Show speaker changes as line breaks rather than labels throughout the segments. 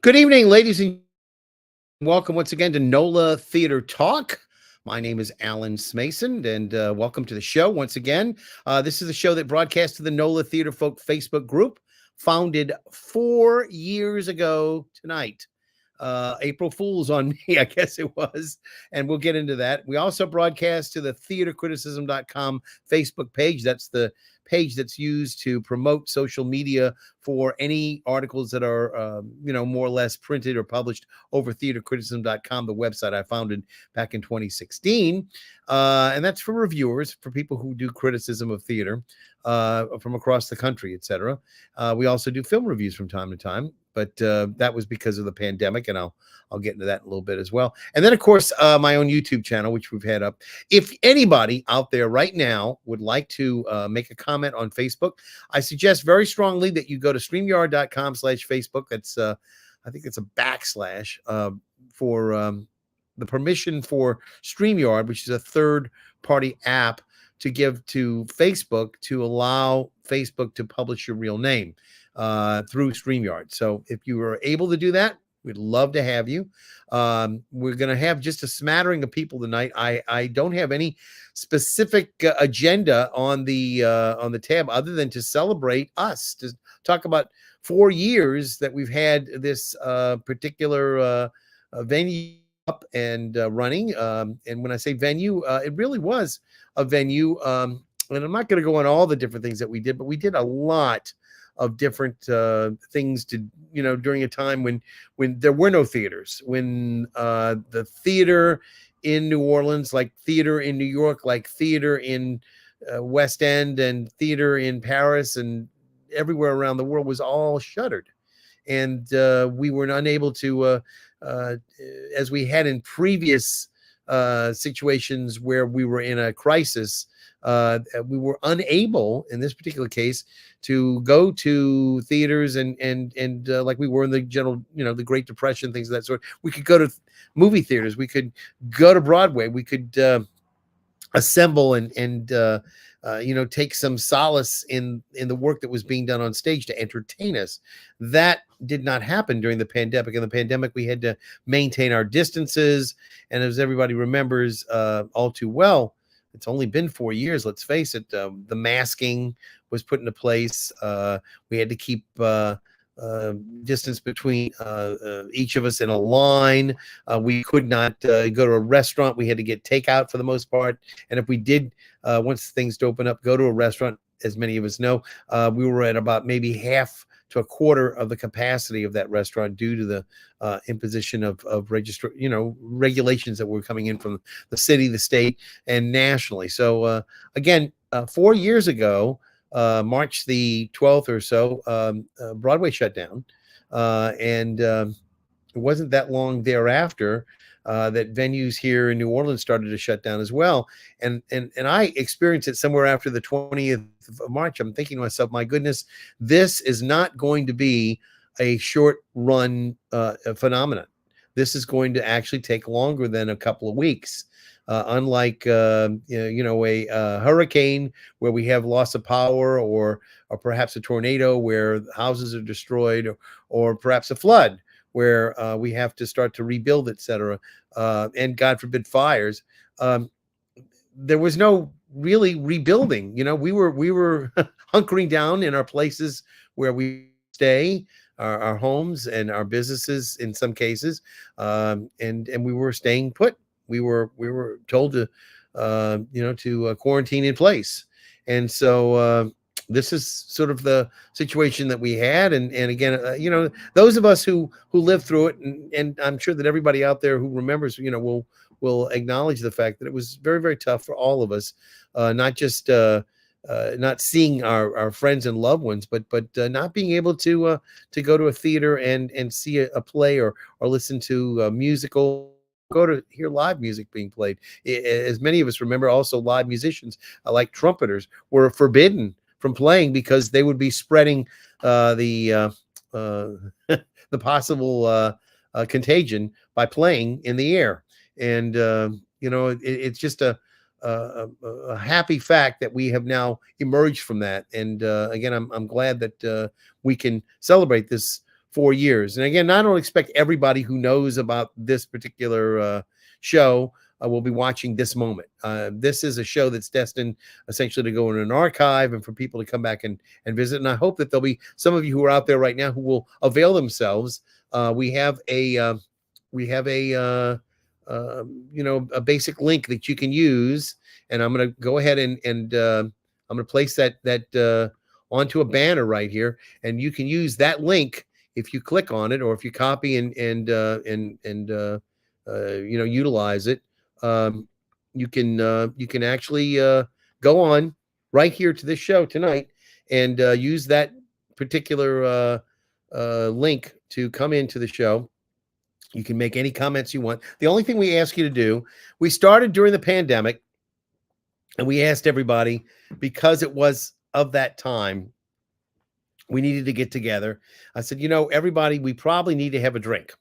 Good evening, ladies and welcome once again to NOLA Theater Talk. My name is Alan Smason, and welcome to the show once again. This is a show that broadcasts to the NOLA Theater Folk Facebook group, founded 4 years ago tonight. April Fool's on me, I guess it was, and we'll get into that. We also broadcast to the theatercriticism.com Facebook page. That's the page that's used to promote social media for any articles that are, more or less printed or published over theatercriticism.com, the website I founded back in 2016. And that's for reviewers, for people who do criticism of theater from across the country, etc. We also do film reviews from time to time, but that was because of the pandemic, and I'll get into that in a little bit as well. And then, of course, my own YouTube channel, which we've had up. If anybody out there right now would like to make a comment on Facebook, I suggest very strongly that you go to StreamYard.com/Facebook. That's I think it's a backslash for the permission for StreamYard, which is a third-party app to give to Facebook to allow Facebook to publish your real name through StreamYard. So if you are able to do that, we'd love to have you. We're going to have just a smattering of people tonight. I don't have any specific agenda on the tab other than to celebrate us, to talk about 4 years that we've had this particular venue up and running. And when I say venue, it really was a venue. And I'm not going to go on all the different things that we did, but we did a lot of different things to, during a time when there were no theaters, when the theater in New Orleans, like theater in New York, like theater in West End and theater in Paris and everywhere around the world was all shuttered. And we were unable to, as we had in previous situations where we were in a crisis, we were unable in this particular case to go to theaters and like we were in the general, the Great Depression, things of that sort. We could go to movie theaters. We could go to Broadway. We could assemble and take some solace in the work that was being done on stage to entertain us. That did not happen during the pandemic. In the pandemic, we had to maintain our distances. And as everybody remembers all too well, it's only been 4 years, let's face it. The masking was put into place. We had to keep distance between each of us in a line. We could not go to a restaurant. We had to get takeout for the most part. And if we did, once things open up, go to a restaurant, as many of us know, we were at about maybe half to a quarter of the capacity of that restaurant due to the imposition of regulations that were coming in from the city, the state, and nationally. So again, 4 years ago, March the 12th or so, Broadway shut down, and it wasn't that long thereafter that venues here in New Orleans started to shut down as well. And I experienced it somewhere after the 20th of March. I'm thinking to myself, my goodness, this is not going to be a short run phenomenon. This is going to actually take longer than a couple of weeks. Unlike a hurricane where we have loss of power, or perhaps a tornado where houses are destroyed, or perhaps a flood where we have to start to rebuild, etc., and God forbid fires. There was no really rebuilding. We were hunkering down in our places where we stay, our homes and our businesses in some cases, and we were staying put. We were told to quarantine in place, and so this is sort of the situation that we had. And again, those of us who lived through it, and I'm sure that everybody out there who remembers, will acknowledge the fact that it was very, very tough for all of us, not just not seeing our friends and loved ones, but not being able to go to a theater and see a play or listen to a musical, go to hear live music being played. As many of us remember, also live musicians like trumpeters were forbidden from playing because they would be spreading the possible contagion by playing in the air. And it's just a happy fact that we have now emerged from that. And again, I'm glad that we can celebrate this 4 years. And again, I don't expect everybody who knows about this particular show will be watching this moment. This is a show that's destined essentially to go in an archive and for people to come back and visit. And I hope that there'll be some of you who are out there right now who will avail themselves. We have a a basic link that you can use, and I'm going to go ahead and I'm going to place that onto a banner right here, and you can use that link if you click on it, or if you copy and utilize it. You can actually go on right here to this show tonight and use that particular link to come into the show. You can make any comments you want. The only thing we ask you to do, we started during the pandemic, and we asked everybody, because it was of that time, we needed to get together. I said, everybody, we probably need to have a drink.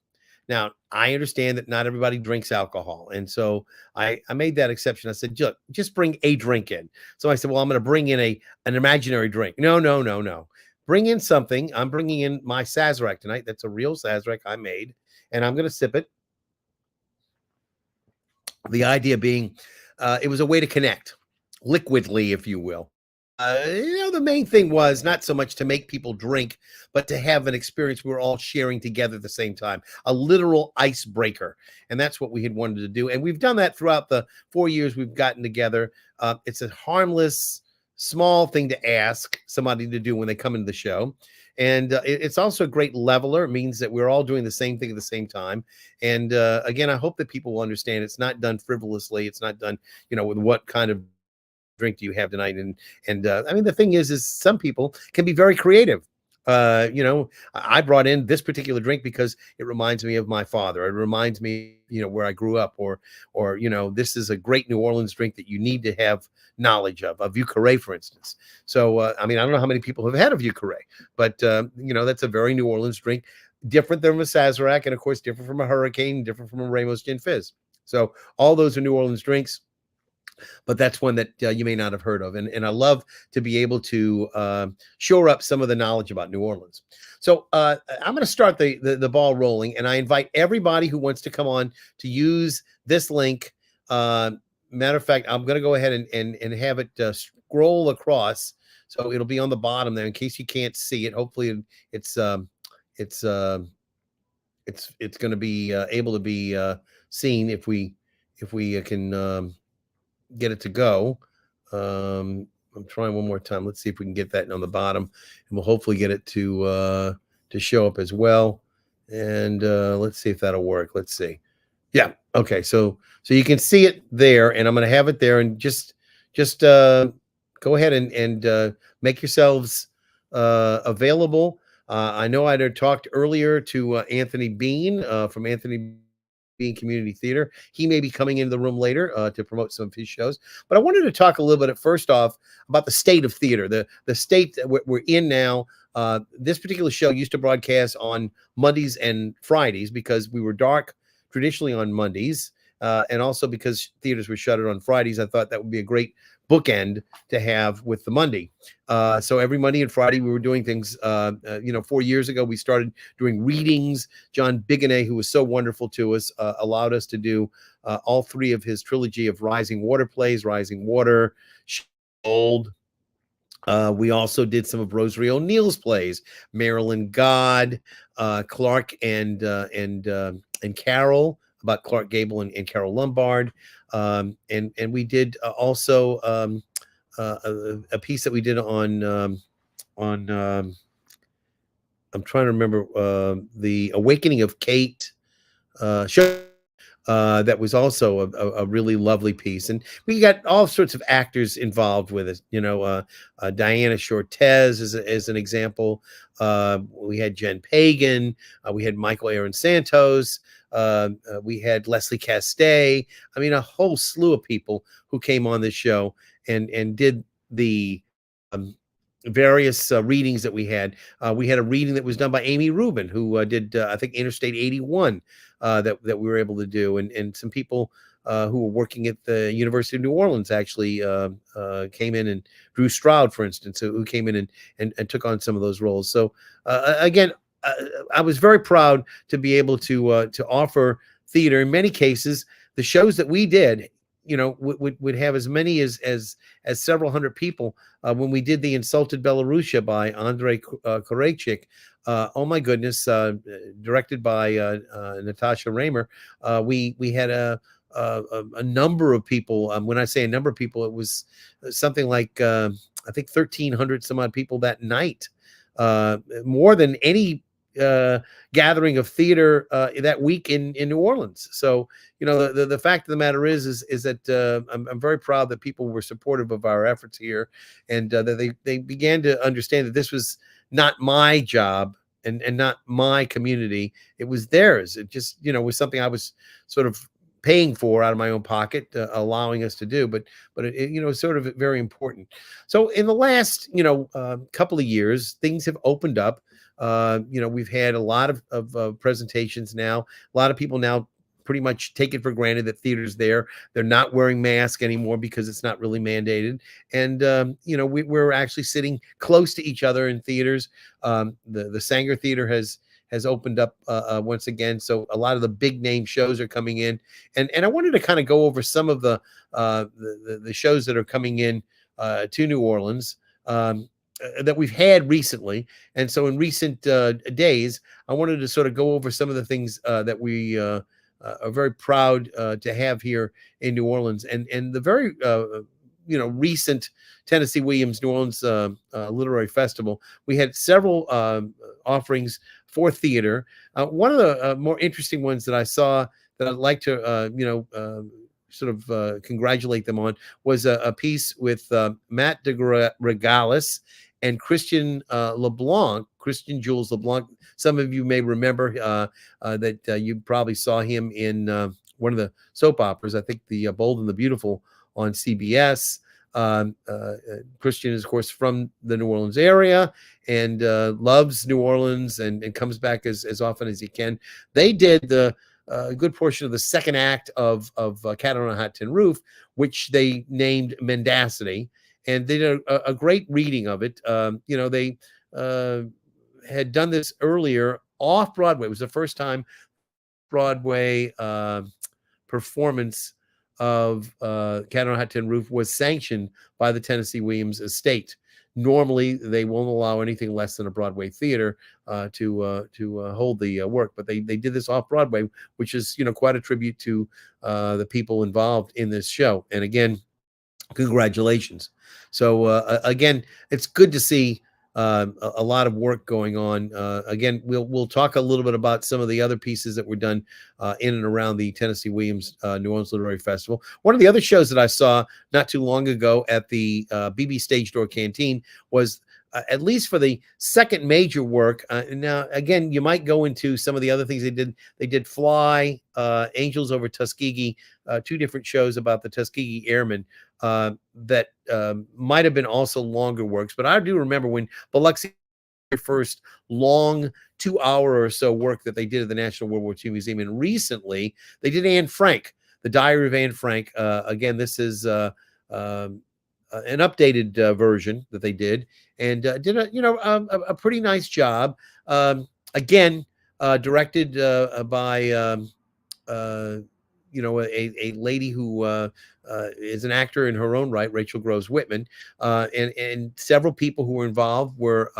Now, I understand that not everybody drinks alcohol. And so I made that exception. I said, just bring a drink in. So I said, well, I'm going to bring in an imaginary drink. No. Bring in something. I'm bringing in my Sazerac tonight. That's a real Sazerac I made, and I'm going to sip it. The idea being it was a way to connect liquidly, if you will. The main thing was not so much to make people drink, but to have an experience we were all sharing together at the same time, a literal icebreaker. And that's what we had wanted to do. And we've done that throughout the 4 years we've gotten together. It's a harmless, small thing to ask somebody to do when they come into the show. And it's also a great leveler. It means that we're all doing the same thing at the same time. And again, I hope that people will understand it's not done frivolously. It's not done, with what kind of drink do you have tonight? And I mean, the thing is some people can be very creative. I brought in this particular drink because it reminds me of my father. It reminds me, where I grew up, or this is a great New Orleans drink that you need to have knowledge of Vieux Carré, for instance. So, I mean, I don't know how many people have had a Vieux Carré, but that's a very New Orleans drink, different than a Sazerac, and of course, different from a Hurricane, different from a Ramos Gin Fizz. So all those are New Orleans drinks. But that's one that you may not have heard of. And I love to be able to shore up some of the knowledge about New Orleans. So I'm going to start the ball rolling, and I invite everybody who wants to come on to use this link. Matter of fact, I'm going to go ahead and have it scroll across. So it'll be on the bottom there in case you can't see it. Hopefully it's going to be able to be seen if we can get it to go. I'm trying one more time. Let's see if we can get that on the bottom, and we'll hopefully get it to show up as well. And let's see if that'll work. Let's see. Yeah. Okay. So you can see it there, and I'm going to have it there, and just go ahead and make yourselves available. I know I had talked earlier to Anthony Bean from Anthony Being Community Theater. He may be coming into the room later to promote some of his shows. But I wanted to talk a little bit first off about the state of theater, the state that we're in now. This particular show used to broadcast on Mondays and Fridays because we were dark traditionally on Mondays, and also because theaters were shuttered on Fridays. I thought that would be a great bookend to have with the Monday. So every Monday and Friday we were doing things. 4 years ago we started doing readings. John Bigonnet, who was so wonderful to us, allowed us to do all three of his trilogy of Rising Water plays: Rising Water, Old. We also did some of Rosalie O'Neill's plays: Marilyn God, Clark and Carol, about Clark Gable and Carol Lombard. And we did also a piece that we did on I'm trying to remember the Awakening of Kate show. That was also a really lovely piece, and we got all sorts of actors involved with it. Diana Shortez as an example. We had Jen Pagan. We had Michael Aaron Santos. We had Leslie Castay. I mean, a whole slew of people who came on this show and did the various readings that we had. We had a reading that was done by Amy Rubin, who did, I think, Interstate 81, that we were able to do. And some people who were working at the University of New Orleans actually came in, and Drew Stroud, for instance, who came in and took on some of those roles. So again, I was very proud to be able to offer theater. In many cases, the shows that we did, would have as many as several hundred people. When we did the Insulted Belarusia by Andrei Korechik, oh my goodness, directed by Natasha Raymer, we had a number of people. When I say a number of people, it was something like I think 1,300 some odd people that night, more than any uh, gathering of theater that week in New Orleans. So the fact of the matter is that I'm very proud that people were supportive of our efforts here, and that they began to understand that this was not my job and not my community. It was theirs. It just was something I was sort of paying for out of my own pocket, allowing us to do. But it's sort of very important. So in the last couple of years, things have opened up. We've had a lot of presentations now. A lot of people now pretty much take it for granted that theater's there. They're not wearing masks anymore because it's not really mandated. And we're actually sitting close to each other in theaters. The Sanger Theater has opened up once again, so a lot of the big name shows are coming in, and I wanted to kind of go over some of the shows that are coming in to New Orleans. That we've had recently. And so in recent days, I wanted to sort of go over some of the things that we are very proud to have here in New Orleans. And the very recent Tennessee Williams New Orleans Literary Festival, we had several offerings for theater. One of the more interesting ones that I saw that I'd like to sort of congratulate them on was a piece with Matt de Regalis and Christian LeBlanc, Christian Jules LeBlanc. Some of you may remember that you probably saw him in one of the soap operas, I think the Bold and the Beautiful on CBS. Christian is, of course, from the New Orleans area and loves New Orleans and comes back as often as he can. They did the good portion of the second act of Cat on a Hot Tin Roof, which they named Mendacity, and they did a great reading of it. They had done this earlier off Broadway. It was the first time Broadway performance of Cat on a Hot Tin Roof was sanctioned by the Tennessee Williams estate. Normally, they won't allow anything less than a Broadway theater to hold the work, but they did this off Broadway, which is quite a tribute to the people involved in this show. And again, congratulations. So again, it's good to see a lot of work going on. Again, we'll talk a little bit about some of the other pieces that were done in and around the Tennessee Williams New Orleans Literary Festival. One of the other shows that I saw not too long ago at the BB Stage Door Canteen was at least for the second major work. Now, again, you might go into some of the other things they did. They did Fly, Angels Over Tuskegee, two different shows about the Tuskegee Airmen that might have been also longer works. But I do remember when Biloxi first long 2-hour or so work that they did at the National World War II Museum. And recently they did Anne Frank, the Diary of Anne Frank. Again, this is an updated version that they did, and did a pretty nice job. Again, directed by a lady who is an actor in her own right, Rachel Groves Whitman, and several people who were involved were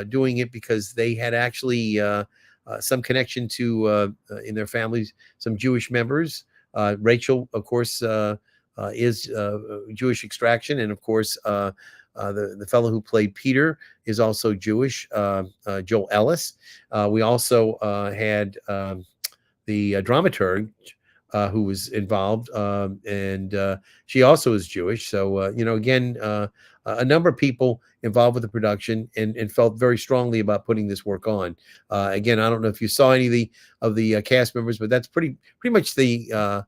doing it because they had actually some connection to in their families some Jewish members. Rachel, of course, is Jewish extraction, and of course, the fellow who played Peter is also Jewish, Joel Ellis. We also had the dramaturg who was involved, and she also is Jewish. So, again, a number of people involved with the production and felt very strongly about putting this work on. Again, I don't know if you saw any of the cast members, but that's pretty much the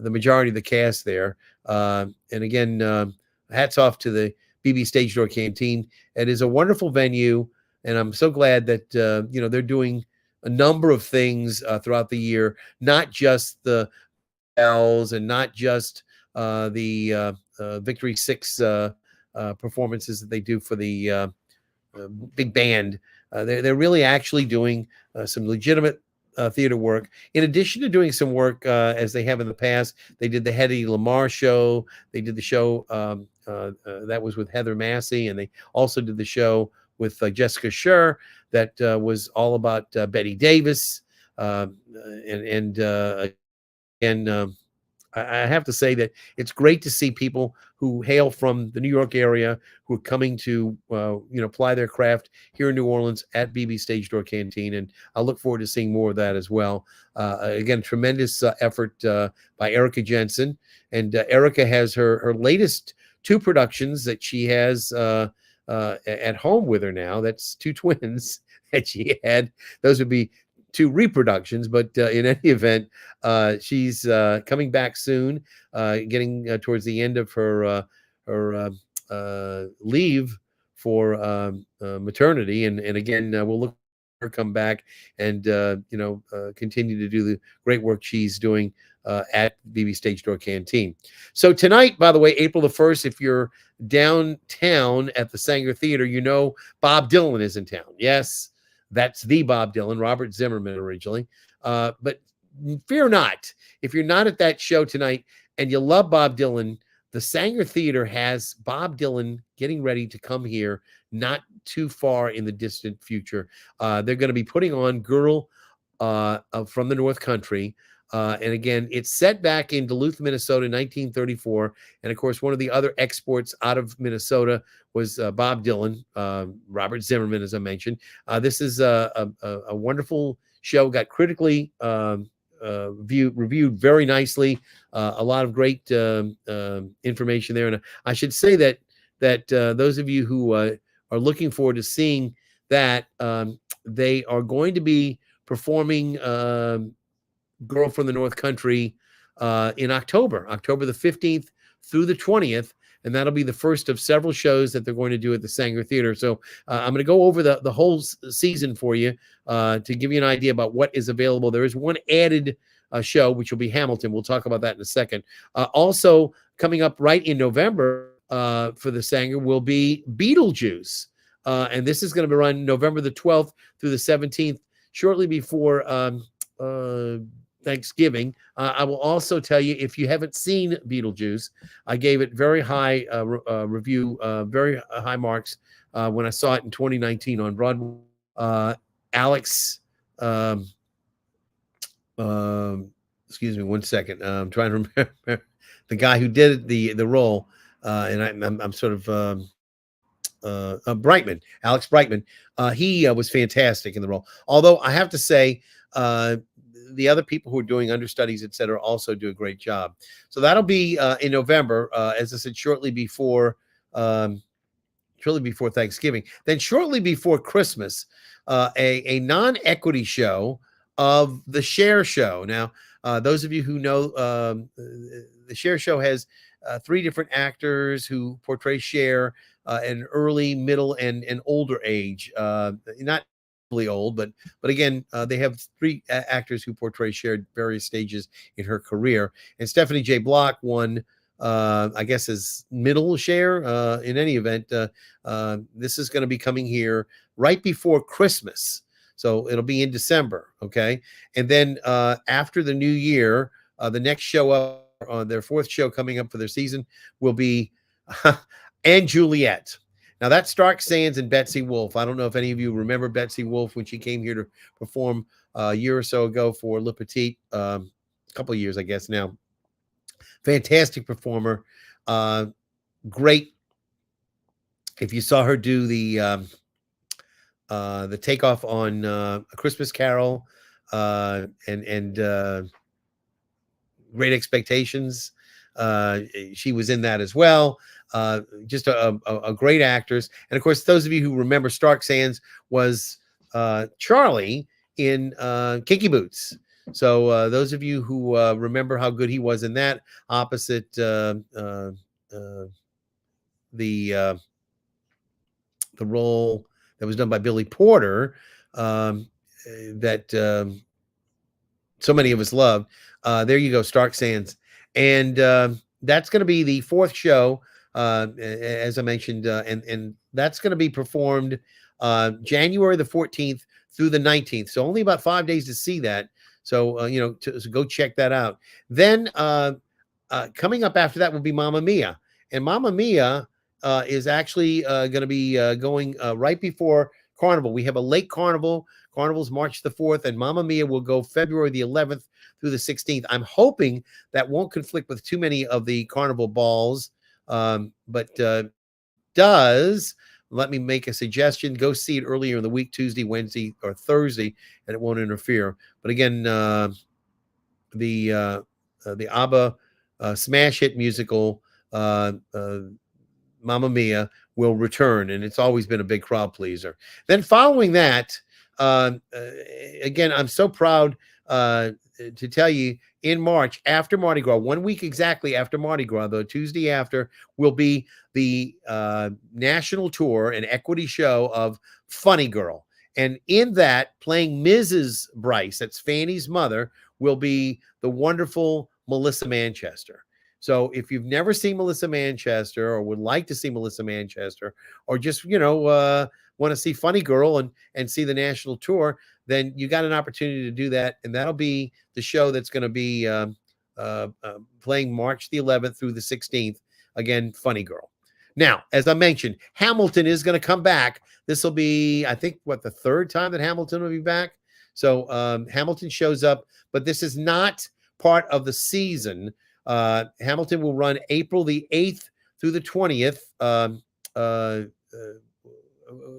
majority of the cast there. And again, hats off to the BB Stage Door Canteen. It is a wonderful venue, and I'm so glad that they're doing a number of things throughout the year, not just the bells and not just the Victory 6 performances that they do for the big band, they're really actually doing some legitimate theater work. In addition to doing some work as they have in the past, they did the Hedy Lamarr show. They did the show that was with Heather Massey, and they also did the show with Jessica Scher that was all about Betty Davis. And I have to say that it's great to see people who hail from the New York area who are coming to, ply their craft here in New Orleans at BB Stage Door Canteen, and I look forward to seeing more of that as well. Again, tremendous effort by Erica Jensen, and Erica has her latest two productions that she has at home with her now. That's two twins that she had. Those would be two reproductions, but in any event, she's coming back soon, getting towards the end of her leave for maternity, and again, we'll look for her come back and continue to do the great work she's doing at BB Stage Door Canteen. So tonight, by the way, April the 1st, if you're downtown at the Sanger Theater, Bob Dylan is in town. Yes, that's the Bob Dylan, Robert Zimmerman originally. But fear not, if you're not at that show tonight and you love Bob Dylan, the Sanger Theater has Bob Dylan getting ready to come here not too far in the distant future. They're going to be putting on Girl from the North Country. And again, it's set back in Duluth, Minnesota, 1934. And of course, one of the other exports out of Minnesota was Bob Dylan, Robert Zimmerman, as I mentioned. This is a wonderful show, got critically reviewed very nicely. A lot of great information there. And I should say that those of you who are looking forward to seeing that, they are going to be performing Girl from the North Country in October the 15th through the 20th. And that'll be the first of several shows that they're going to do at the Sanger Theater. So I'm going to go over the whole season for you to give you an idea about what is available. There is one added show, which will be Hamilton. We'll talk about that in a second. Also coming up right in November for the Sanger will be Beetlejuice. And this is going to be run November the 12th through the 17th, shortly before Thanksgiving. I will also tell you, if you haven't seen Beetlejuice, I gave it very high review, very high marks when I saw it in 2019 on Broadway. Alex, excuse me one second. I'm trying to remember the guy who did the role, and I'm sort of Brightman, Alex Brightman. He was fantastic in the role. Although I have to say, the other people who are doing understudies, et cetera, also do a great job. So that'll be in November, as I said, shortly before Thanksgiving. Then shortly before Christmas, a non-equity show of the Cher Show. Now, those of you who know, the Cher Show has three different actors who portray Cher in early, middle, and older age. Not old, but again, they have three actors who portray Cher at various stages in her career. And Stephanie J. Block won, I guess, as middle Cher. In any event, this is going to be coming here right before Christmas, so it'll be in December. Okay, and then after the new year, the next show up, their fourth show coming up for their season, will be and Juliet. Now, that's Stark Sands and Betsy Wolfe. I don't know if any of you remember Betsy Wolfe when she came here to perform a year or so ago for Le Petit, a couple of years, I guess now. Fantastic performer. Great. If you saw her do the takeoff on A Christmas Carol and Great Expectations, she was in that as well. Just a great actress. And of course, those of you who remember, Stark Sands was Charlie in Kinky Boots. So those of you who remember how good he was in that, opposite the role that was done by Billy Porter, that so many of us loved. There you go, Stark Sands. And that's going to be the fourth show, as I mentioned, and that's going to be performed January the 14th through the 19th. So only about 5 days to see that. So, so go check that out. Then coming up after that will be Mamma Mia. And Mamma Mia is actually going to be going right before Carnival. We have a late Carnival. Carnival's March the 4th, and Mamma Mia will go February the 11th through the 16th. I'm hoping that won't conflict with too many of the Carnival balls, but does, let me make a suggestion. Go see it earlier in the week, Tuesday, Wednesday, or Thursday, and it won't interfere. But again, the ABBA smash hit musical Mamma Mia will return, and it's always been a big crowd pleaser. Then following that, again, I'm so proud to tell you, in March, after Mardi Gras, 1 week exactly after Mardi Gras, the Tuesday after, will be the national tour and equity show of Funny Girl. And in that, playing Mrs. Bryce, that's Fanny's mother, will be the wonderful Melissa Manchester. So if you've never seen Melissa Manchester, or would like to see Melissa Manchester, or just, want to see Funny Girl and see the national tour, then you got an opportunity to do that. And that'll be the show that's going to be playing March the 11th through the 16th. Again, Funny Girl. Now, as I mentioned, Hamilton is going to come back. This will be, I think, the third time that Hamilton will be back. So Hamilton shows up, but this is not part of the season. Hamilton will run April the 8th through the 20th.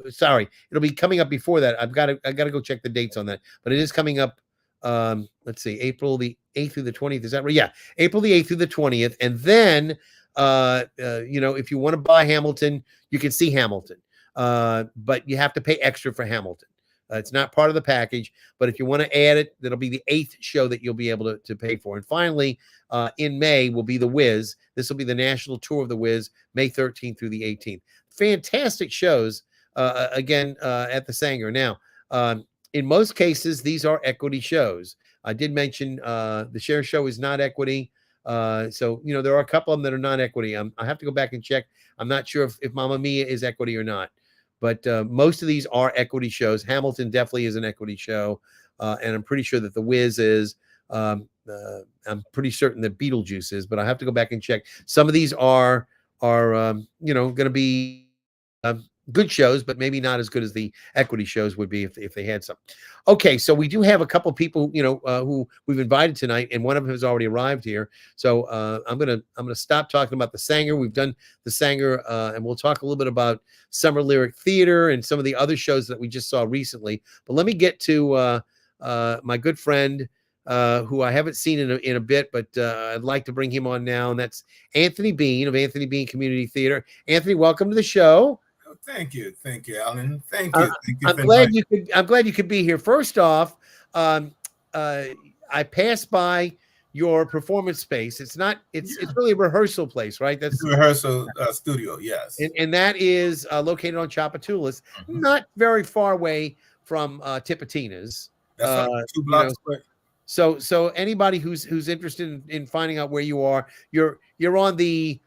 Sorry, it'll be coming up before that. I got to go check the dates on that, but it is coming up. Let's see, April the 8th through the 20th. Is that right? Yeah, April the 8th through the 20th. And then, if you want to buy Hamilton, you can see Hamilton, but you have to pay extra for Hamilton. It's not part of the package, but if you want to add it, that'll be the 8th show that you'll be able to pay for. And finally, in May will be the Wiz. This will be the national tour of the Wiz, May 13th through the 18th. Fantastic shows, again, at the Sanger. Now, in most cases, these are equity shows. I did mention the Share Show is not equity. So, there are a couple of them that are not equity. I have to go back and check. I'm not sure if Mamma Mia is equity or not. But most of these are equity shows. Hamilton definitely is an equity show. And I'm pretty sure that The Wiz is. I'm pretty certain that Beetlejuice is, but I have to go back and check. Some of these are going to be good shows, but maybe not as good as the equity shows would be if they had some. Okay, so we do have a couple people, who we've invited tonight, and one of them has already arrived here. So I'm gonna stop talking about the Sanger. We've done the Sanger, and we'll talk a little bit about Summer Lyric Theater and some of the other shows that we just saw recently. But let me get to my good friend, who I haven't seen in a bit, but I'd like to bring him on now, and that's Anthony Bean of Anthony Bean Community Theater. Anthony, welcome to the show.
Thank you, Alan. Thank you.
I'm glad you could be here. First off, I passed by your performance space. It's really a rehearsal place, right?
That's a rehearsal studio, yes.
And that is located on Chapatulas, not very far away from Tipitina's.
That's 2 blocks away.
So anybody who's interested in finding out where you are, you're on the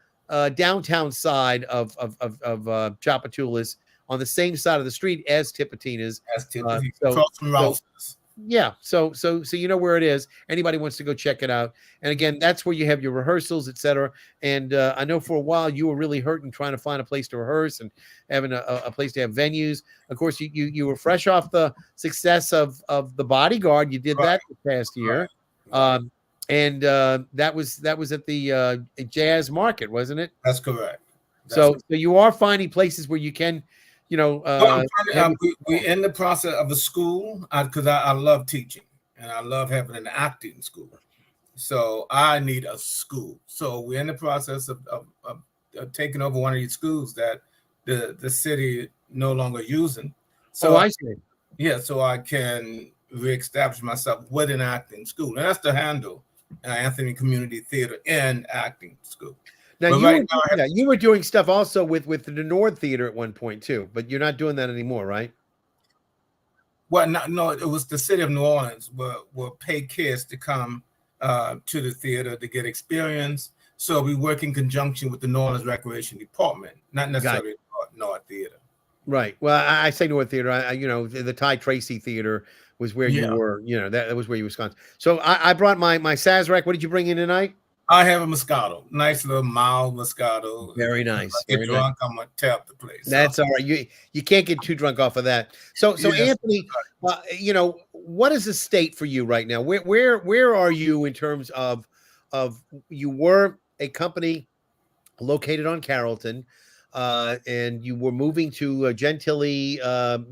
downtown side of Chapatulas, on the same side of the street as Tipitina's.
Across from Rouse's.
Yeah, so you know where it is. Anybody wants to go check it out. And again, that's where you have your rehearsals, etc. And I know for a while you were really hurting trying to find a place to rehearse and having a place to have venues. Of course, you were fresh off the success of The Bodyguard. You did that the past year.
Right.
And that was at the Jazz Market, wasn't it?
That's correct.
So you are finding places where you can,
we're in the process of a school, because I love teaching and I love having an acting school. So I need a school. So we're in the process of taking over one of these schools that the city no longer using. So
I see.
Yeah, so I can reestablish myself with an acting school. And that's the handle, Anthony Community Theater and Acting School.
Now, you were doing stuff also with the Nord Theater at one point too, but you're not doing that anymore, right?
Well, no, it was the city of New Orleans will pay kids to come to the theater to get experience. So we work in conjunction with the New Orleans Recreation Department, not necessarily Nord Theater.
Right. Well, I say North Theater. You know, the Ty Tracy Theater was where you
Yeah,
were. You know, that was where you was. So I brought my Sazerac. What did you bring in tonight?
I have a Moscato, nice little mild Moscato.
Very
If I
nice.
get
Very nice.
drunk, I'm gonna tap the place. So
That's all right. You can't get too drunk off of that. So
yes,
Anthony, you know, what is the state for you right now? Where are you in terms of you were a company located on Carrollton, and you were moving to a Gentilly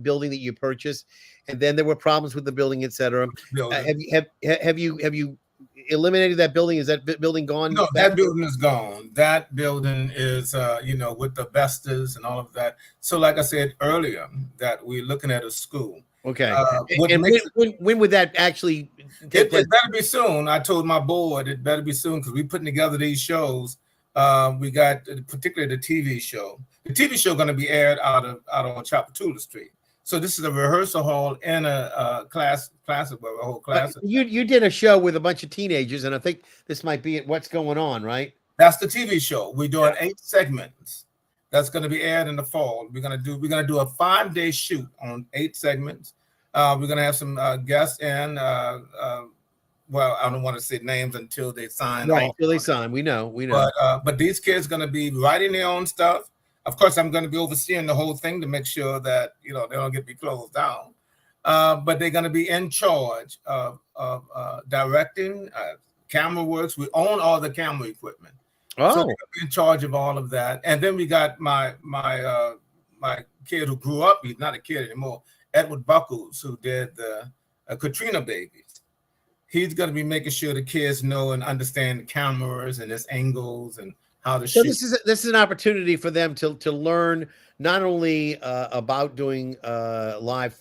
building that you purchased, and then there were problems with the building, etc.
building.
Have you eliminated that building? Is that building gone
No,
back?
that building is gone. That building is, with the vestas and all of that. So, like I said earlier, that we're looking at a school.
Okay,
What
and
makes
when would that actually take
it
place?
better be soon. I told my board it better be soon because we're putting together these shows. We got particularly the TV show. The TV show going to be aired out on Chapatula Street. So this is a rehearsal hall and a class of a whole
But
class.
you did a show with a bunch of teenagers, and I think this might be What's Going On, right?
That's the TV show. We're doing 8 segments. That's going to be aired in the fall. We're gonna do a 5-day shoot on 8 segments. We're gonna have some guests and well, I don't want to say names until they sign
Right,
off.
till they sign. We know.
But these kids going to be writing their own stuff. Of course, I'm going to be overseeing the whole thing to make sure that they don't get me closed down. But they're going to be in charge of directing, camera works. We own all the camera equipment, so they're
Oh,
going to be in charge of all of that. And then we got my kid who grew up. He's not a kid anymore. Edward Buckles, who did the Katrina Babies. He's going to be making sure the kids know and understand the cameras and its angles and how to
so
shoot.
this is an opportunity for them to learn not only about doing live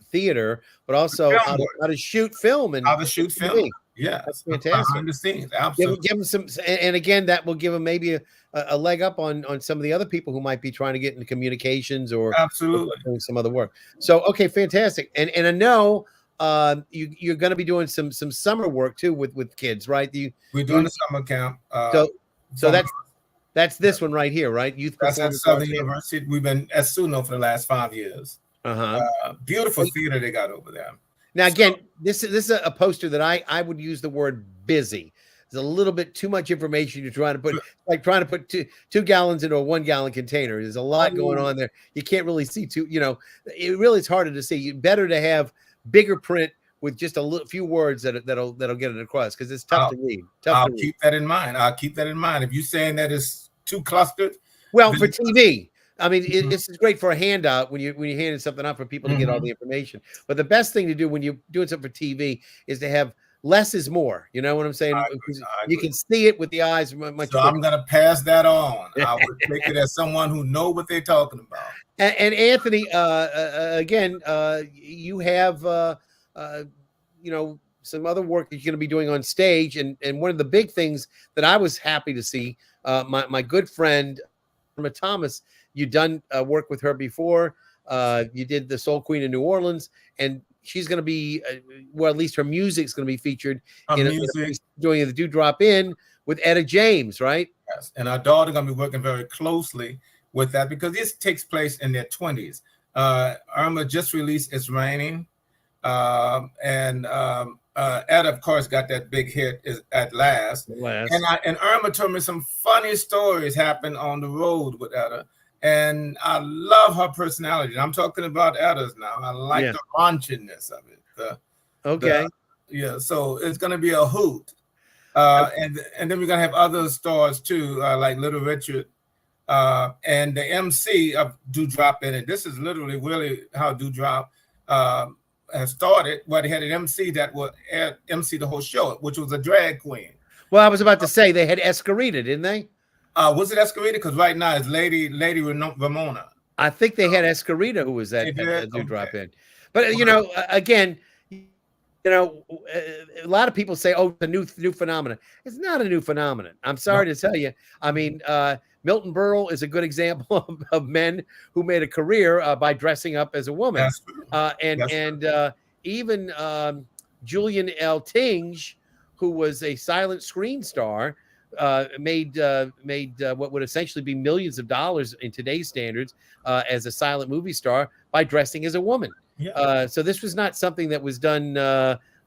theater, but also
Film work,
how to shoot film and
how to shoot film.
TV. That's
Yes,
fantastic.
behind the scenes,
Give,
absolutely.
give them some, and again, that will give them maybe a leg up on some of the other people who might be trying to get into communications or
Absolutely.
doing some other work. So, okay, fantastic. And I know you're going to be doing some summer work too with kids, right?
We're doing the summer camp.
So that's this one right here, right? Youth
That's at
Performance
Southern
Arts.
University. We've been at SUNO for the last 5 years.
Uh-huh.
Beautiful theater they got over there.
Now, again, this is a poster that I would use the word busy. There's a little bit too much information you're trying to put, like trying to put two gallons into a 1 gallon container. There's a lot going on there. You can't really see it really is harder to see. Better to have bigger print with just a few words that'll get it across because it's tough to read.
I'll keep that in mind. If you're saying that it's too clustered,
well, for TV. I mean, it's great for a handout when you're handing something out for people to get all the information. But the best thing to do when you're doing something for TV is to have less is more. You know what I'm saying?
I
You can see it with the eyes.
So I'm going to pass that on. I would take it as someone who know what they're talking about.
And Anthony, again, you have some other work that you're going to be doing on stage, and one of the big things that I was happy to see, my good friend Irma Thomas, you done work with her before. You did the Soul Queen in New Orleans, and she's going to be, well, at least her music's going to be featured doing the Dewdrop In with Etta James, right?
Yes, and our daughter going to be working very closely with that because this takes place in their 20s. Irma just released It's Raining, and Etta, of course, got that big hit at last. And Irma told me some funny stories happened on the road with Etta. And I love her personality. I'm talking about Etta's now. I like the raunchiness of it. So it's going to be a hoot. And then we're going to have other stars too, like Little Richard. And the MC of Dewdrop In. And this is literally really how Dewdrop has started. Well, they had an MC that would MC the whole show, which was a drag queen.
Well, I was about to say they had Escarita, didn't they?
Was it Escarita? Because right now it's Lady Ramona.
I think they had Escarita, who was at Dewdrop In. But again, a lot of people say, "Oh, the new phenomenon." It's not a new phenomenon. I'm sorry to tell you. I mean, Milton Berle is a good example of men who made a career by dressing up as a woman.
That's true.
Even Julian L. Tinge, who was a silent screen star, made what would essentially be millions of dollars in today's standards as a silent movie star by dressing as a woman.
Yeah.
So this was not something that was done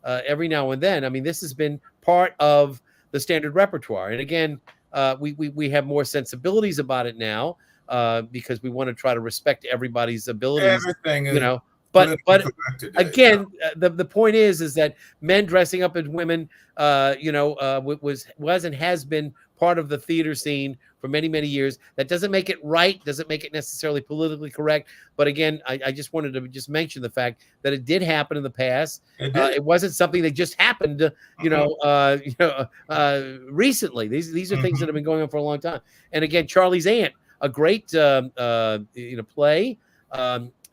every now and then. I mean, this has been part of the standard repertoire. And again, we have more sensibilities about it now because we want to try to respect everybo's abilities,
Everything
you
is
know. But
politically correct today.
again, the point is that men dressing up as women, was and has been part of the theater scene for many years. That doesn't make it right, doesn't make it necessarily politically correct. But again, I just wanted to just mention the fact that it did happen in the past.
It did.
It wasn't something that just happened, recently. These are things that have been going on for a long time. And again, Charlie's Aunt, a great play.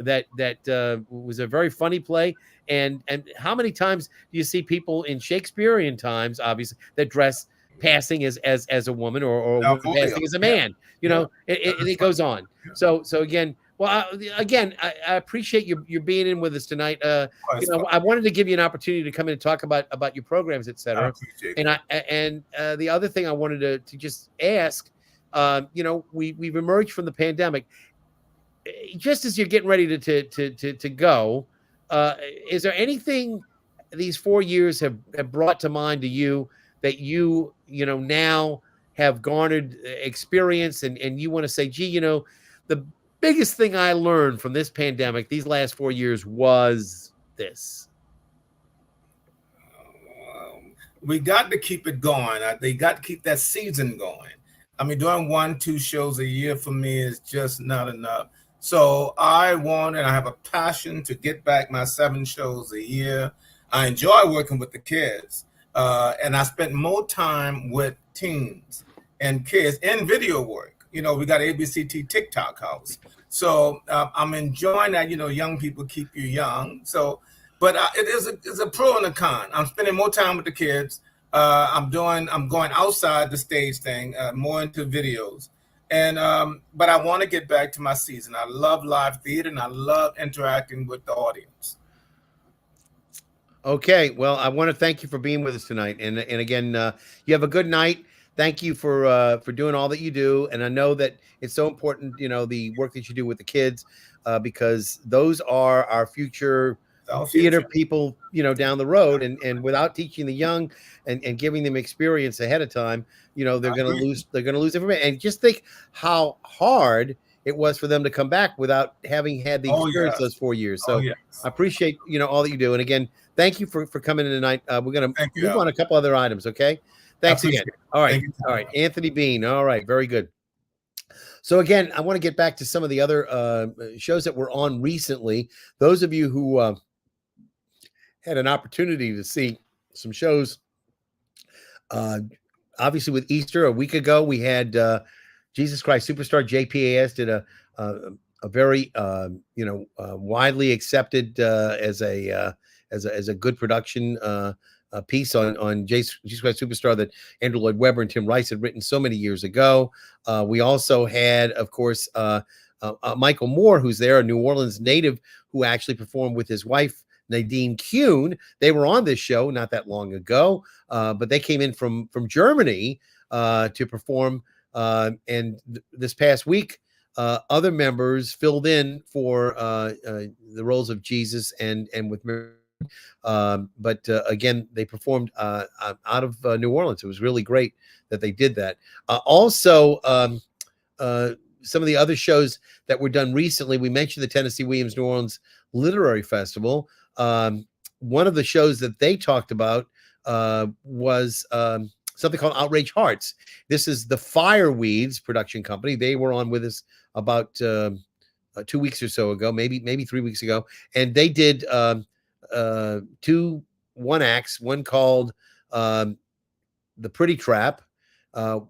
That was a very funny play. And how many times do you see people in Shakespearean times, obviously, that dress passing as a woman or a woman passing as a man? It goes on.
Yeah.
So again, well, I appreciate you being in with us tonight. I wanted to give you an opportunity to come in and talk about your programs, etc. And the other thing I wanted to just ask, we've emerged from the pandemic. Just as you're getting ready to go, is there anything these 4 years have brought to mind to you that now have garnered experience and you want to say, gee, the biggest thing I learned from this pandemic these last 4 years was this?
We got to keep it going. They got to keep that season going. I mean, doing 1-2 shows a year for me is just not enough. So I want and I have a passion to get back my 7 shows a year. I enjoy working with the kids. And I spent more time with teens and kids in video work. We got ABCT TikTok house. So I'm enjoying that, young people keep you young. So, but it's a pro and a con. I'm spending more time with the kids. I'm going outside the stage thing, more into videos. And but I want to get back to my season. I love live theater and I love interacting with the audience.
Okay, well, I want to thank you for being with us tonight, and again, you have a good night. Thank you for doing all that you do, and I know that it's so important, the work that you do with the kids, because those are our future theater people, down the road, and without teaching the young and giving them experience ahead of time, they're going to lose everything. And just think how hard it was for them to come back without having had the experience those 4 years. So I appreciate, all that you do. And again, thank you for coming in tonight. We're going to move on a couple other items. Okay. Thanks again. All right. All right. Anthony Bean. All right. Very good. So again, I want to get back to some of the other shows that were on recently. Those of you who had an opportunity to see some shows, obviously with Easter a week ago, we had Jesus Christ Superstar. JPAS did a very widely accepted as a good production piece on Jesus Christ Superstar that Andrew Lloyd Webber and Tim Rice had written so many years ago. We also had, of course, Michael Moore, who's there, a New Orleans native who actually performed with his wife, Nadine Kuhn. They were on this show not that long ago, but they came in from Germany to perform. And this past week, other members filled in for the roles of Jesus and with Mary. But again, they performed out of New Orleans. It was really great that they did that. Also, some of the other shows that were done recently, we mentioned the Tennessee Williams New Orleans Literary Festival. One of the shows that they talked about was something called Outrage Hearts. This is the Fireweeds production company. They were on with us about 2 weeks or so ago, maybe 3 weeks ago, and they did 2 one-acts. One called The Pretty Trap,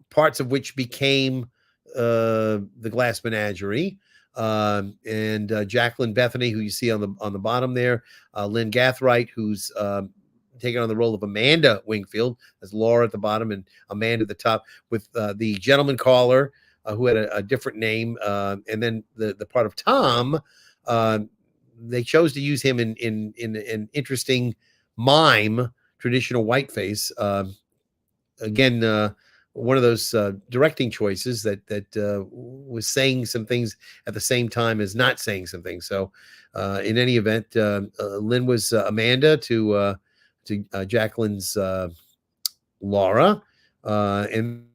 parts of which became The Glass Menagerie. And Jacqueline Bethany, who you see on the bottom there, Lynn Gathright, who's taking on the role of Amanda Wingfield, as Laura at the bottom and Amanda at the top, with the gentleman caller who had a different name, and then the part of Tom. They chose to use him in an interesting mime, traditional whiteface. Again, one of those directing choices that was saying some things at the same time as not saying some things. So, in any event, Lynn was Amanda to Jacqueline's Laura, and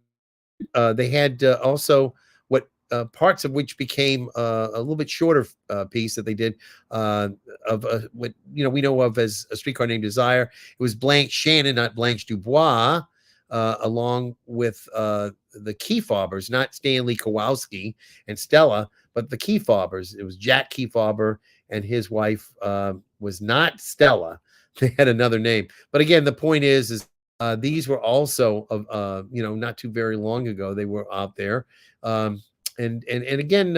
they had also what parts of which became a little bit shorter piece that they did uh, of what we know of as A Streetcar Named Desire. It was Blanche Shannon, not Blanche Dubois, along with the Keyfaubers, not Stanley Kowalski and Stella, but the Keyfaubers. It was Jack Keyfauber and his wife was not Stella. They had another name. But again, the point is these were also not too very long ago. They were out there, and again,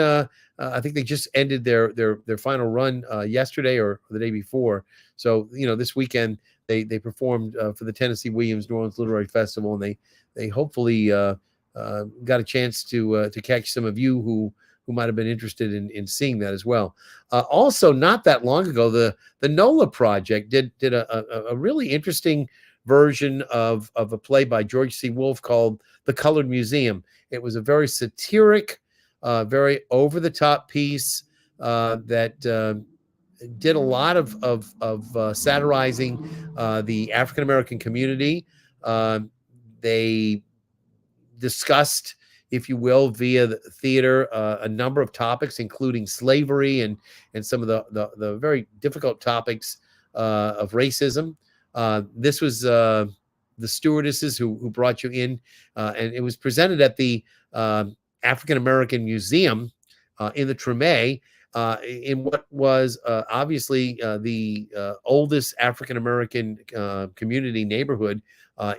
I think they just ended their final run yesterday or the day before. So this weekend they performed for the Tennessee Williams New Orleans Literary Festival, and they hopefully got a chance to catch some of you who might have been interested in seeing that as well. Also, not that long ago, the NOLA project did a really interesting version of a play by George C. Wolfe called The Colored Museum. It was a very satiric, very over-the-top piece that did a lot of satirizing the African American community. They discussed, if you will, via the theater, a number of topics, including slavery and some of the very difficult topics of racism. This was the stewardesses who brought you in, and it was presented at the African American Museum in the Treme, in what was obviously the oldest African American community neighborhood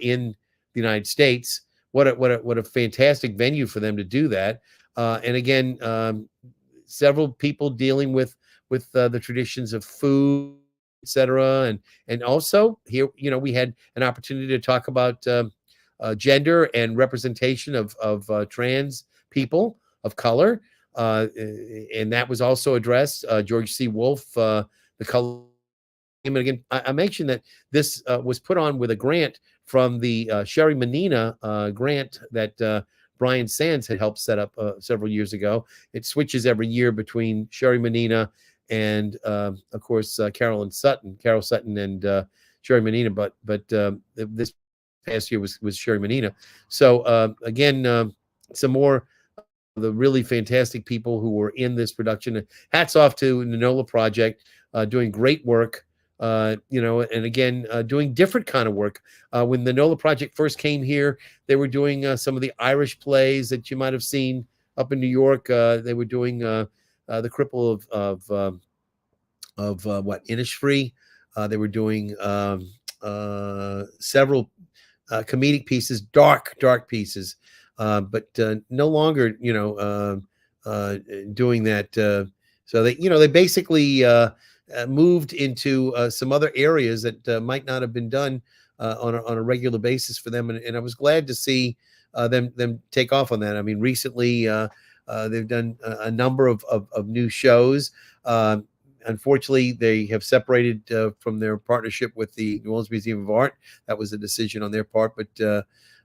in the United States. What a fantastic venue for them to do that. And again, several people dealing with the traditions of food, etc. And also here, we had an opportunity to talk about gender and representation of trans people of color, and that was also addressed. George C. Wolfe, the color. And again, I mentioned that this was put on with a grant from the Sherry Menina grant that Brian Sands had helped set up several years ago. It switches every year between Sherry Menina and, of course, Carol Sutton and Sherry Menina. But this past year was Sherry Menina. So again, some more the really fantastic people who were in this production. Hats off to the NOLA Project, doing great work. And again, doing different kind of work. When the NOLA Project first came here, they were doing some of the Irish plays that you might have seen up in New York. They were doing the Cripple of what, Innisfree. They were doing several comedic pieces, dark pieces, but no longer, doing that. So they basically moved into some other areas that might not have been done on a regular basis for them, and I was glad to see them take off on that. I mean, recently they've done a number of new shows. Unfortunately, they have separated from their partnership with the New Orleans Museum of Art. That was a decision on their part, but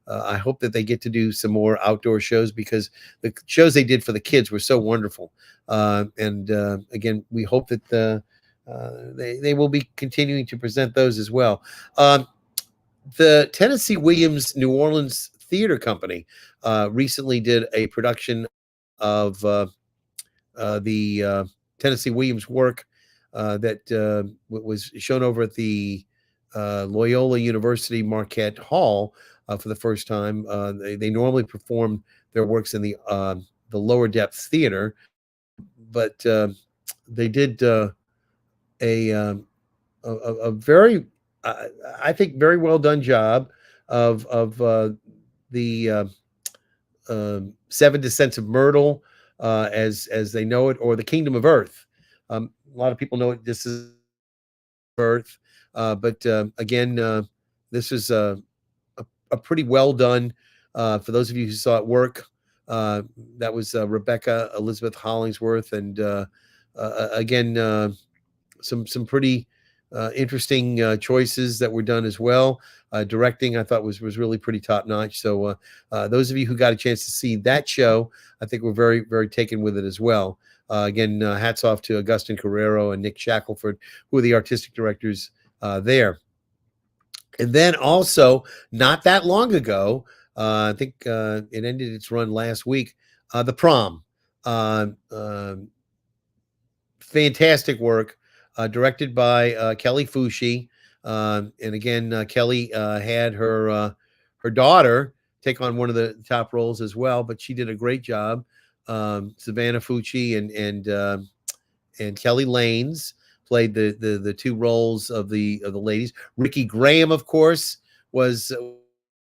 I hope that they get to do some more outdoor shows, because the shows they did for the kids were so wonderful. And again, we hope that they will be continuing to present those as well. The Tennessee Williams New Orleans Theater Company recently did a production of the Tennessee Williams work that was shown over at the Loyola University Marquette Hall for the first time. They normally perform their works in the lower depth theater, but they did a very, I think, very well done job of the Seven Descents of Myrtle, as they know it, or the Kingdom of Earth. A lot of people know it. This is Earth, but again, this is a pretty well done. For those of you who saw it work, that was Rebecca Elizabeth Hollingsworth, and again, some pretty interesting choices that were done as well. Directing, I thought was really pretty top notch. So those of you who got a chance to see that show, I think were very taken with it as well. Again, hats off to Augustin Carrero and Nick Shackelford, who are the artistic directors there. And then also, not that long ago, I think it ended its run last week. The Prom, uh, um fantastic work, directed by Kelly Fushi. And again, Kelly had her daughter take on one of the top roles as well, but she did a great job. Savannah Fucci and Kelly Lanes played the two roles of the ladies. Ricky Graham, of course, was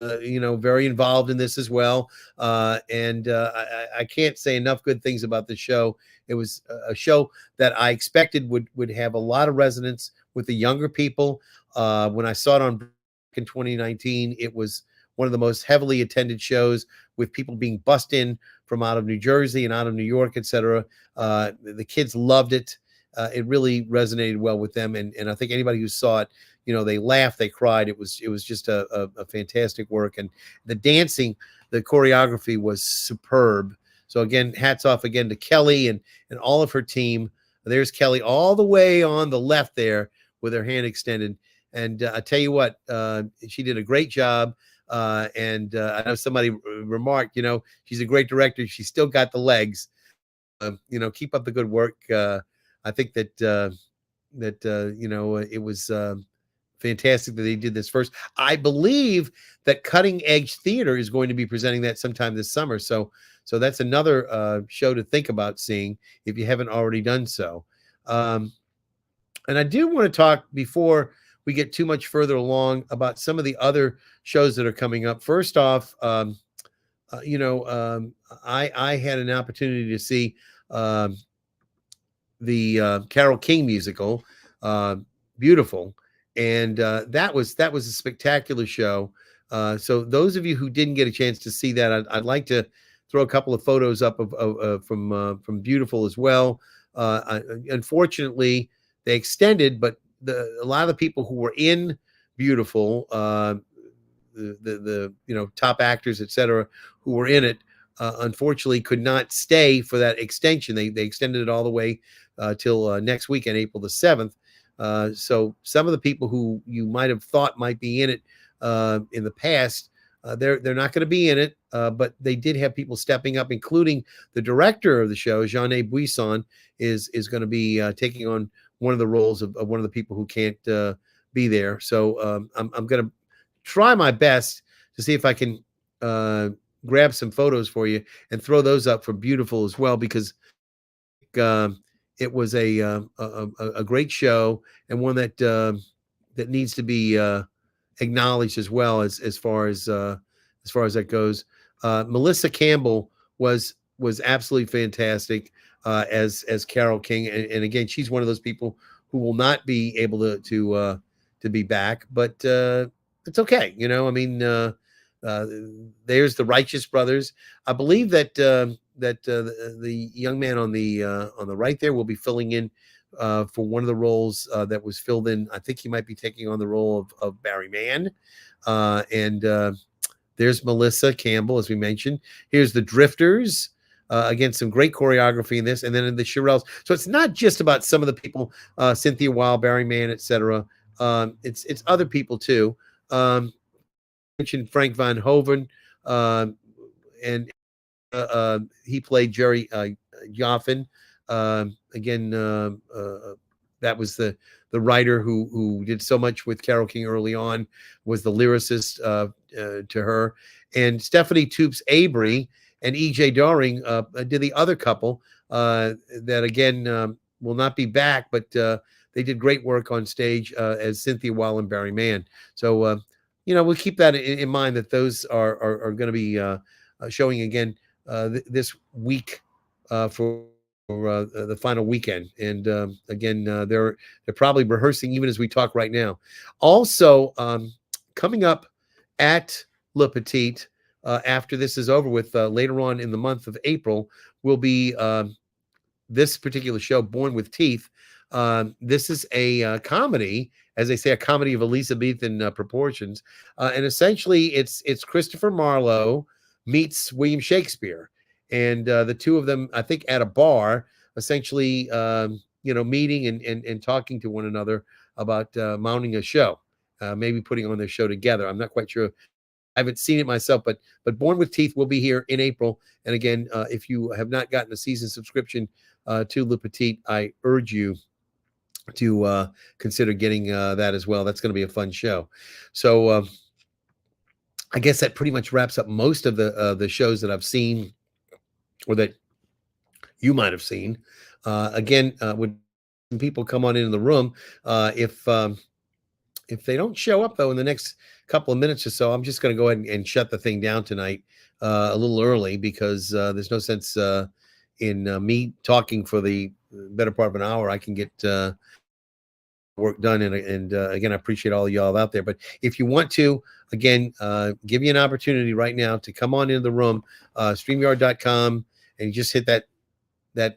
very involved in this as well. And I can't say enough good things about the show. It was a show that I expected would have a lot of resonance with the younger people. When I saw it on in 2019, it was one of the most heavily attended shows, with people being bussed in from out of New Jersey and out of New York, etc. The kids loved it. It really resonated well with them, and I think anybody who saw it, they laughed, they cried. It was just a fantastic work, and the dancing, the choreography was superb. So again, hats off again to Kelly and all of her team. There's Kelly all the way on the left there with her hand extended, and I tell you what, she did a great job. And I know somebody remarked, she's a great director. She's still got the legs. Keep up the good work. I think that it was fantastic that they did this first. I believe that Cutting Edge Theater is going to be presenting that sometime this summer. So that's another show to think about seeing if you haven't already done so. And I do want to talk, before we get too much further along, about some of the other shows that are coming up. First off, I had an opportunity to see the Carole King musical, uh, Beautiful, and that was a spectacular show. So those of you who didn't get a chance to see that, I'd like to throw a couple of photos up from Beautiful as well. Unfortunately, they extended, but a lot of the people who were in Beautiful, the top actors, etc., who were in it, unfortunately could not stay for that extension. They extended it all the way till next weekend, April the 7th. So some of the people who you might have thought might be in it in the past, they're not going to be in it. But they did have people stepping up, including the director of the show, Jeanne Buisson, is going to be taking on one of the roles of one of the people who can't be there. So I'm going to try my best to see if I can grab some photos for you and throw those up for Beautiful as well, because it was a great show, and one that needs to be acknowledged as well, as far as that goes. Melissa Campbell was absolutely fantastic as Carole King, and again, she's one of those people who will not be able to be back, but it's okay. I mean, there's the Righteous Brothers. I believe that the young man on the right there will be filling in for one of the roles that was filled in. I think he might be taking on the role of Barry Mann. And there's Melissa Campbell, as we mentioned. Here's the Drifters. Again, some great choreography in this, and then in the Shirelles. So it's not just about some of the people, Cynthia Weil, Barry Mann, etc. It's other people too. Mentioned Frank Van Hoven, and he played Jerry Joffin. Again, that was the writer who did so much with Carole King early on, was the lyricist to her. And Stephanie Toops Avery and E.J. Doring did the other couple that, again, will not be back, but they did great work on stage as Cynthia Weil and Barry Mann. So, we'll keep that in mind, that those are going to be showing again this week for the final weekend. And again, they're probably rehearsing even as we talk right now. Also, coming up at Le Petite, after this is over with, later on in the month of April, will be this particular show, Born with Teeth. This is a comedy, as they say, a comedy of Elizabethan proportions, and essentially it's Christopher Marlowe meets William Shakespeare, and the two of them, I think, at a bar, essentially, meeting and talking to one another about mounting a show, maybe putting on their show together. I'm not quite sure. I haven't seen it myself, but Born with Teeth will be here in April. And again, if you have not gotten a season subscription to Le Petit, I urge you to consider getting that as well. That's going to be a fun show. So I guess that pretty much wraps up most of the shows that I've seen or that you might have seen. Again, when people come on into the room, if they don't show up though in the next couple of minutes or so, I'm just going to go ahead and shut the thing down tonight a little early because there's no sense in me talking for the better part of an hour. I can get work done, and again, I appreciate all of y'all out there. But if you want to, again, give you an opportunity right now to come on into the room, StreamYard.com, and you just hit that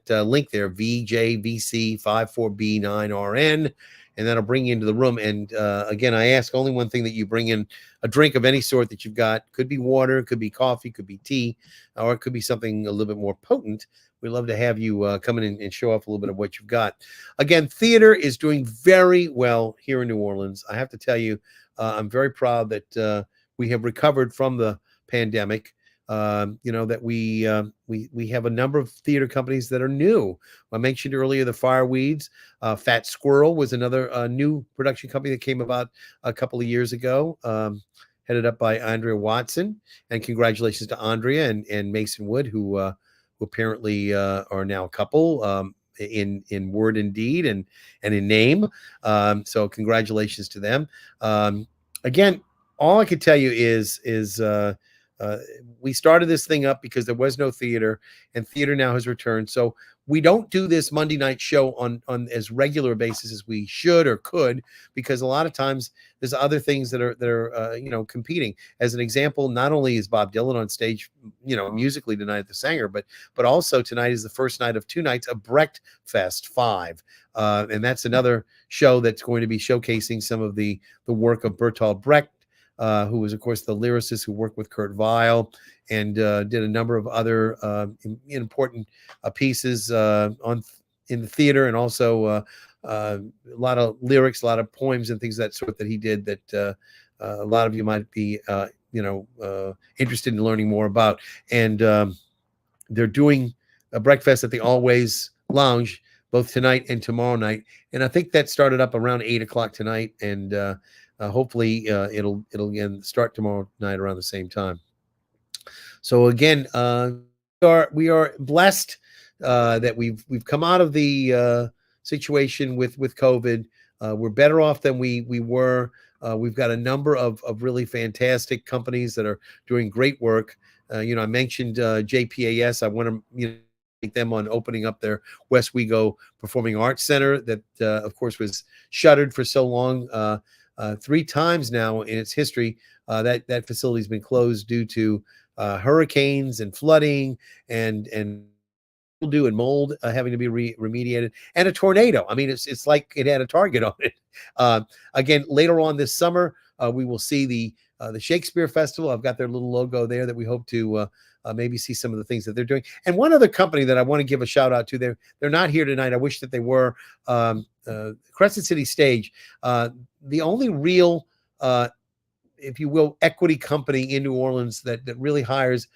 link there, VJVC54B9RN, and that'll bring you into the room. And again, I ask only one thing, that you bring in a drink of any sort that you've got. Could be water, could be coffee, could be tea, or it could be something a little bit more potent. We'd love to have you come in and show off a little bit of what you've got. Again, theater is doing very well here in New Orleans. I have to tell you, I'm very proud that we have recovered from the pandemic. That we have a number of theater companies that are new. I mentioned earlier the Fireweeds. Fat Squirrel was another new production company that came about a couple of years ago, headed up by Andrea Watson. And congratulations to Andrea and Mason Wood, who apparently are now a couple in word and deed and in name. So congratulations to them. Again, all I could tell you is we started this thing up because there was no theater, and theater now has returned. So we don't do this Monday night show on as regular basis as we should or could, because a lot of times there's other things that are competing. As an example, not only is Bob Dylan on stage, musically tonight at the Sanger, but also tonight is the first night of two nights of Brecht Fest 5. And that's another show that's going to be showcasing some of the work of Bertolt Brecht, who was, of course, the lyricist who worked with Kurt Weill and did a number of other important pieces in the theater, and also a lot of lyrics, a lot of poems and things of that sort that he did that a lot of you might be interested in learning more about. And they're doing a breakfast at the Always Lounge both tonight and tomorrow night, and I think that started up around 8 o'clock tonight, and hopefully it'll again start tomorrow night around the same time. So again, we are blessed that we've come out of the situation with COVID. We're better off than we were. We've got a number of really fantastic companies that are doing great work. I mentioned JPAS. I want to thank them on opening up their West Wego Performing Arts Center that, of course, was shuttered for so long. 3 times now in its history, that facility's been closed due to hurricanes and flooding and mildew and mold having to be remediated, and a tornado. I mean, it's like it had a target on it. Again, later on this summer, we will see the Shakespeare Festival. I've got their little logo there that we hope to maybe see some of the things that they're doing. And one other company that I want to give a shout out to, they're not here tonight. I wish that they were. Crescent City Stage, the only real, if you will, equity company in New Orleans that really hires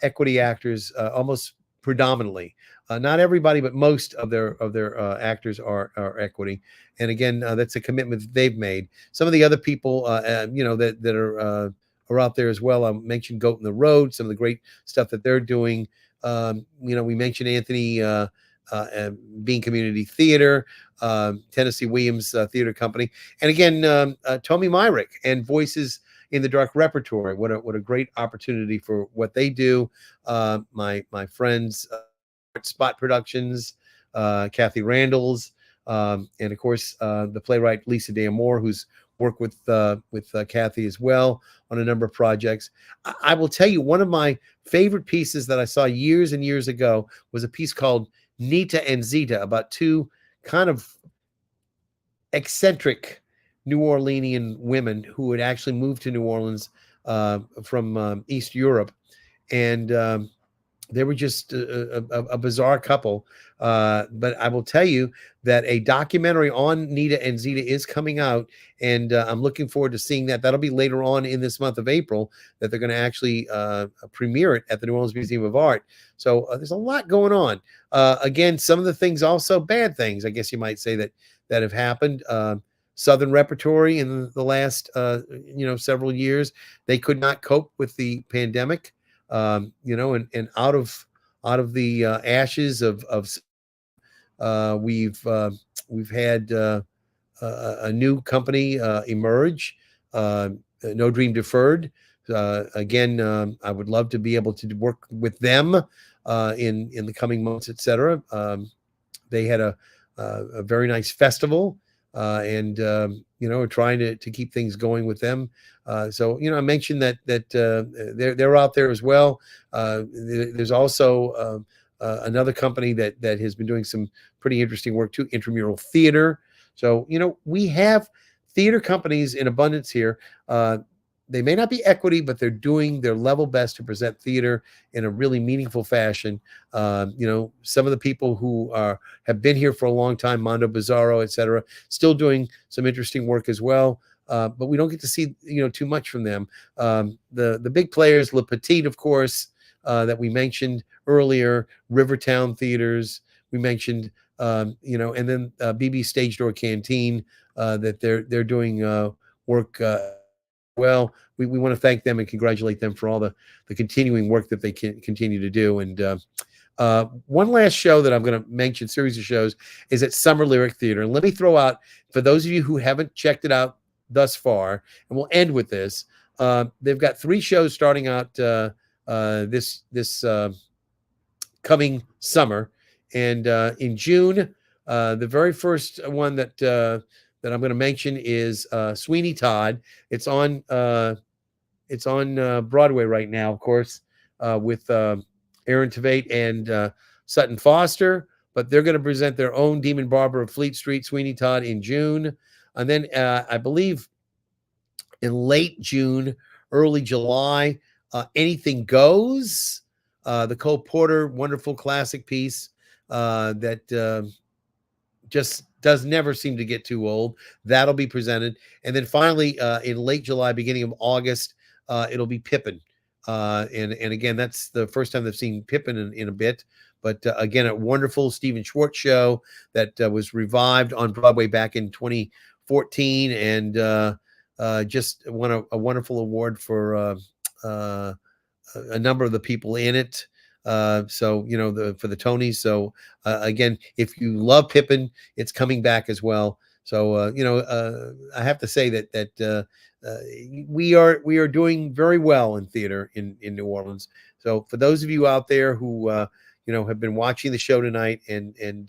equity actors almost predominantly. Not everybody, but most of their actors are equity. And again, that's a commitment that they've made. Some of the other people, that are out there as well. I mentioned Goat in the Road, some of the great stuff that they're doing. We mentioned Anthony Bean Community Theater, Tennessee Williams Theater Company, and again, Tommy Myrick and Voices in the Dark Repertory. What a great opportunity for what they do. My friends, Spot Productions, Kathy Randalls, and of course the playwright Lisa D'Amore, who's worked with Kathy as well on a number of projects. I will tell you, one of my favorite pieces that I saw years and years ago was a piece called Nita and Zita, about two kind of eccentric New Orleanian women who had actually moved to New Orleans from East Europe, and they were just a bizarre couple. But I will tell you that a documentary on Nita and Zeta is coming out, and I'm looking forward to seeing that. That'll be later on in this month of April that they're going to actually premiere it at the New Orleans Museum of Art. So there's a lot going on. Again, some of the things also bad things, I guess you might say, that have happened. Southern Repertory in the last several years, they could not cope with the pandemic. And out of the ashes of we've had a new company emerge. No Dream Deferred. Again, I would love to be able to work with them in the coming months, etc. They had a very nice festival, and we're trying to keep things going with them. So I mentioned that they're out there as well. There's also another company that has been doing some pretty interesting work too, Intramural Theater. So we have theater companies in abundance here. They may not be equity, but they're doing their level best to present theater in a really meaningful fashion. Some of the people who have been here for a long time, Mondo Bizarro, et cetera, still doing some interesting work as well. But we don't get to see too much from them. The big players, Le Petit, of course, that we mentioned earlier, Rivertown Theaters, we mentioned, and then BB Stage Door Canteen, that they're doing work. Well, we want to thank them and congratulate them for all the continuing work that they can continue to do. And one last show that I'm going to mention, series of shows, is at Summer Lyric Theater. And let me throw out, for those of you who haven't checked it out thus far, and we'll end with this, they've got 3 shows starting out this coming summer. And in June, the very first one that I'm going to mention is Sweeney Todd. It's on Broadway right now, of course, with Aaron Tveit and Sutton Foster. But they're going to present their own Demon Barber of Fleet Street, Sweeney Todd, in June. And then I believe in late June, early July, Anything Goes, the Cole Porter wonderful classic piece that just does never seem to get too old. That'll be presented. And then finally, in late July, beginning of August, it'll be Pippin. And again, that's the first time they've seen Pippin in a bit. But again, a wonderful Stephen Schwartz show that was revived on Broadway back in 2014 and just won a wonderful award for a number of the people in it. So for the Tonys. So again, if you love Pippin, it's coming back as well. So I have to say that we are doing very well in theater in New Orleans. So for those of you out there who have been watching the show tonight and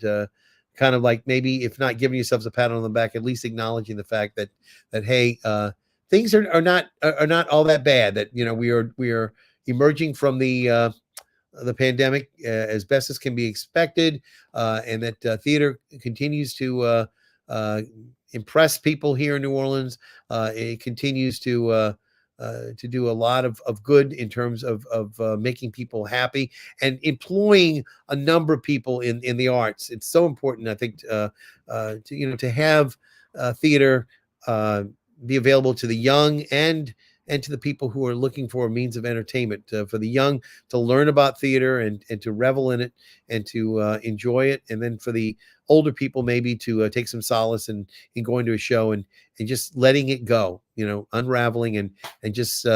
kind of like, maybe if not giving yourselves a pat on the back, at least acknowledging the fact that hey, things are not all that bad. That we are emerging from the pandemic as best as can be expected, and that theater continues to impress people here in New Orleans. It continues to do a lot of good in terms of making people happy and employing a number of people in the arts. It's so important, I think, to have theater be available to the young and to the people who are looking for a means of entertainment, for the young to learn about theater and to revel in it and to enjoy it. And then for the older people, maybe to take some solace in going to a show and just letting it go, unraveling and just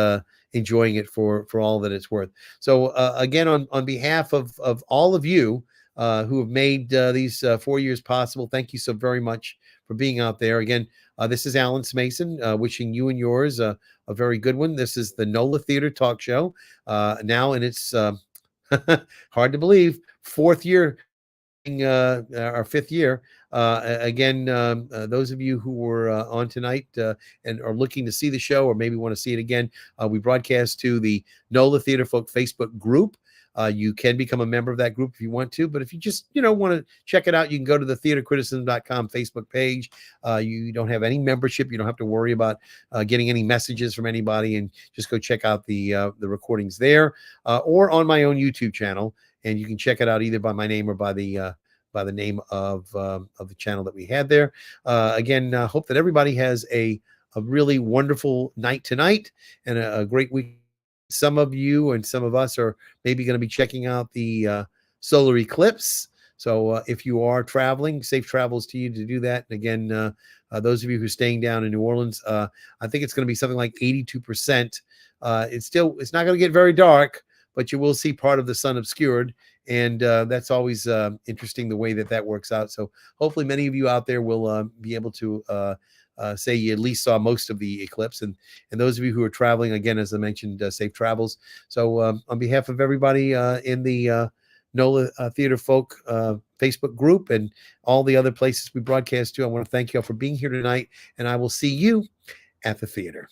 enjoying it for all that it's worth. So again, on behalf of all of you who have made these 4 years possible, thank you so very much for being out there. Again, this is Alan Smason, wishing you and yours a very good one. This is the NOLA Theater Talk Show, now in its hard to believe 4th year, our 5th year. Again, those of you who were on tonight and are looking to see the show or maybe want to see it again, we broadcast to the NOLA Theater Folk Facebook group. You can become a member of that group if you want to, but if you just want to check it out, you can go to the theatercriticism.com Facebook page. You don't have any membership. You don't have to worry about getting any messages from anybody, and just go check out the recordings there, or on my own YouTube channel, and you can check it out either by my name or by the name of the channel that we had there. Again, hope that everybody has a really wonderful night tonight and a great week. Some of you and some of us are maybe going to be checking out the solar eclipse. So if you are traveling, safe travels to you to do that. And again, those of you who are staying down in New Orleans, I think it's going to be something like 82%. It's not going to get very dark, but you will see part of the sun obscured. And that's always interesting the way that works out. So hopefully many of you out there will be able to say you at least saw most of the eclipse. And those of you who are traveling, again, as I mentioned, safe travels. So on behalf of everybody in the NOLA Theater Folk Facebook group and all the other places we broadcast to, I want to thank you all for being here tonight. And I will see you at the theater.